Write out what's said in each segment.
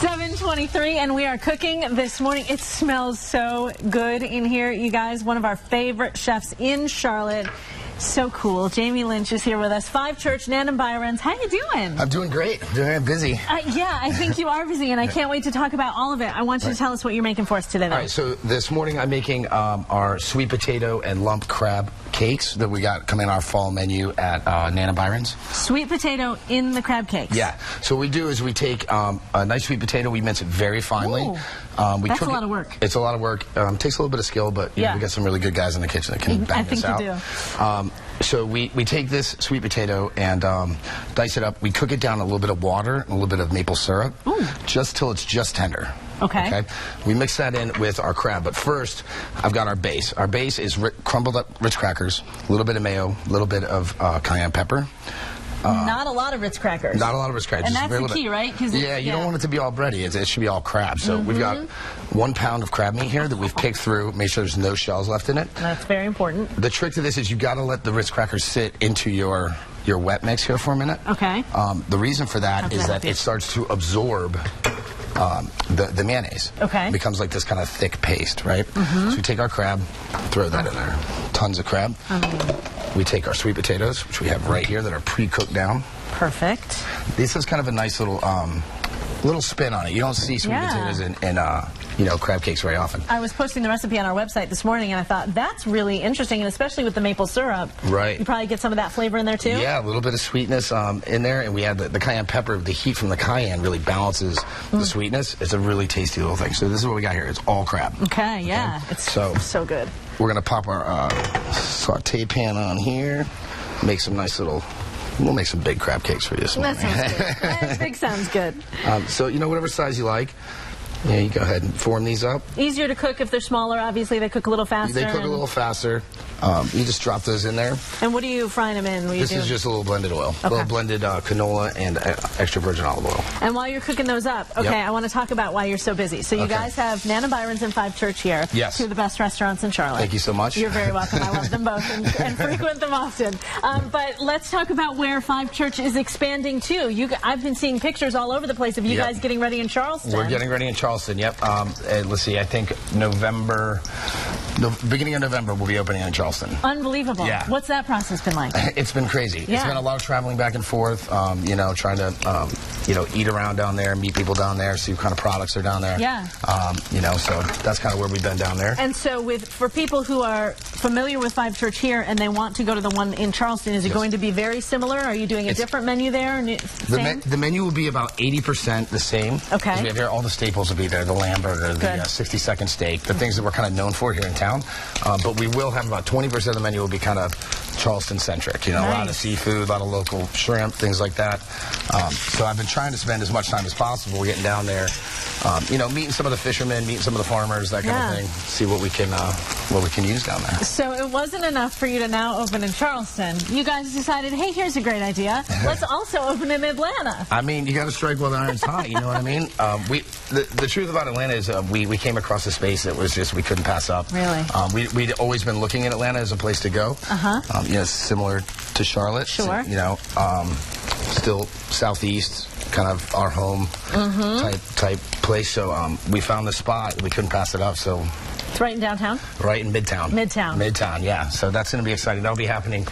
7:23, and we are cooking this morning. It smells so good in here, you guys. One of our favorite chefs in Charlotte. So cool. Jamie Lynch is here with us. Five Church, Nan and Byron's. How you doing? I'm doing great. I'm busy. Yeah, I think you are busy, and I can't wait to talk about all of it. I want you to tell us what you're making for us today, though. All right, so this morning I'm making our sweet potato and lump crab cakes that we got coming in our fall menu at Nan and Byron's. Sweet potato in the crab cakes? Yeah. So what we do is we take a nice sweet potato, we mince it very finely. That's a lot of work. It's a lot of work. Takes a little bit of skill, but you know, we got some really good guys in the kitchen that can bang this out. I think you do. So we take this sweet potato and dice it up. We cook it down in a little bit of water and a little bit of maple syrup, just till it's just tender. Okay. We mix that in with our crab, but first I've got our base. Our base is crumbled up Ritz crackers, a little bit of mayo, a little bit of cayenne pepper. Not a lot of Ritz crackers. Not a lot of Ritz crackers. And that's the key, right? Yeah, you don't want it to be all bready. It should be all crab. So we've got 1 pound of crab meat here that we've picked through, make sure there's no shells left in it. That's very important. The trick to this is you got to let the Ritz crackers sit into your wet mix here for a minute. Okay. The reason for that is that it starts to absorb the mayonnaise. Okay. It becomes like this kind of thick paste, right? So we take our crab, throw that in there. Tons of crab. We take our sweet potatoes, which we have right here that are pre-cooked down. Perfect. This is kind of a nice little spin on it. You don't see sweet potatoes in crab cakes very often. I was posting the recipe on our website this morning, and I thought that's really interesting, and especially with the maple syrup. Right. You probably get some of that flavor in there too. Yeah, a little bit of sweetness in there, and we add the cayenne pepper. The heat from the cayenne really balances the sweetness. It's a really tasty little thing. So this is what we got here. It's all crab. Okay, yeah. It's so good. We're gonna pop our saute pan on here. Make some nice little. We'll make some big crab cakes for you this morning. That sounds good. Big sounds good. So, whatever size you like, you go ahead and form these up. Easier to cook if they're smaller, obviously. They cook a little faster. They cook a little faster. You just drop those in there. And what are you frying them in? This is just a little blended oil. A little blended canola and extra virgin olive oil. And while you're cooking those up, I want to talk about why you're so busy. So you guys have Nan and Byron's and Five Church here. Yes. Two of the best restaurants in Charlotte. Thank you so much. You're very welcome. I love them both and frequent them often. But let's talk about where Five Church is expanding to. I've been seeing pictures all over the place of you guys getting ready in Charleston. We're getting ready in Charleston, yep. Let's see, I think beginning of November, we'll be opening in Charleston. Unbelievable. Yeah. What's that process been like? It's been crazy. Yeah. It's been a lot of traveling back and forth, trying to, eat around down there, meet people down there, see what kind of products are down there. Yeah. So that's kind of where we've been down there. And so for people who are familiar with Five Church here and they want to go to the one in Charleston, is it going to be very similar? Are you doing a different menu there? The menu will be about 80% the same. Okay. We have here, all the staples will be there, the lamb burger, the 60-second steak, the things that we're kind of known for here in town. But we will have about 20% of the menu will be kind of Charleston-centric. A lot of seafood, a lot of local shrimp, things like that. So I've been trying to spend as much time as possible getting down there, meeting some of the fishermen, meeting some of the farmers, that kind of thing. See what we can use down there. So it wasn't enough for you to now open in Charleston. You guys decided, hey, here's a great idea. Let's also open in Atlanta. I mean, you got to strike while the iron's hot. You know what I mean? The truth about Atlanta is we came across a space that was just we couldn't pass up. Really? We'd always been looking at Atlanta as a place to go. Similar to Charlotte. Sure. Still southeast, kind of our home type place. So we found the spot. We couldn't pass it up. So. It's right in downtown? Right in Midtown. Midtown, yeah. So that's going to be exciting. That'll be happening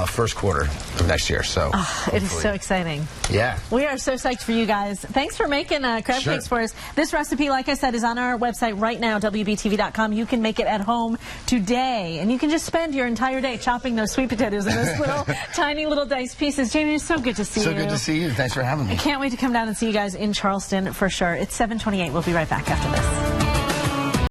first quarter of next year. So it is so exciting. Yeah. We are so psyched for you guys. Thanks for making crab cakes for us. This recipe, like I said, is on our website right now, WBTV.com. You can make it at home today, and you can just spend your entire day chopping those sweet potatoes in those little, tiny little diced pieces. Jamie, it's so good to see you. So good to see you. Thanks for having me. I can't wait to come down and see you guys in Charleston for sure. It's 7:28. We'll be right back after this.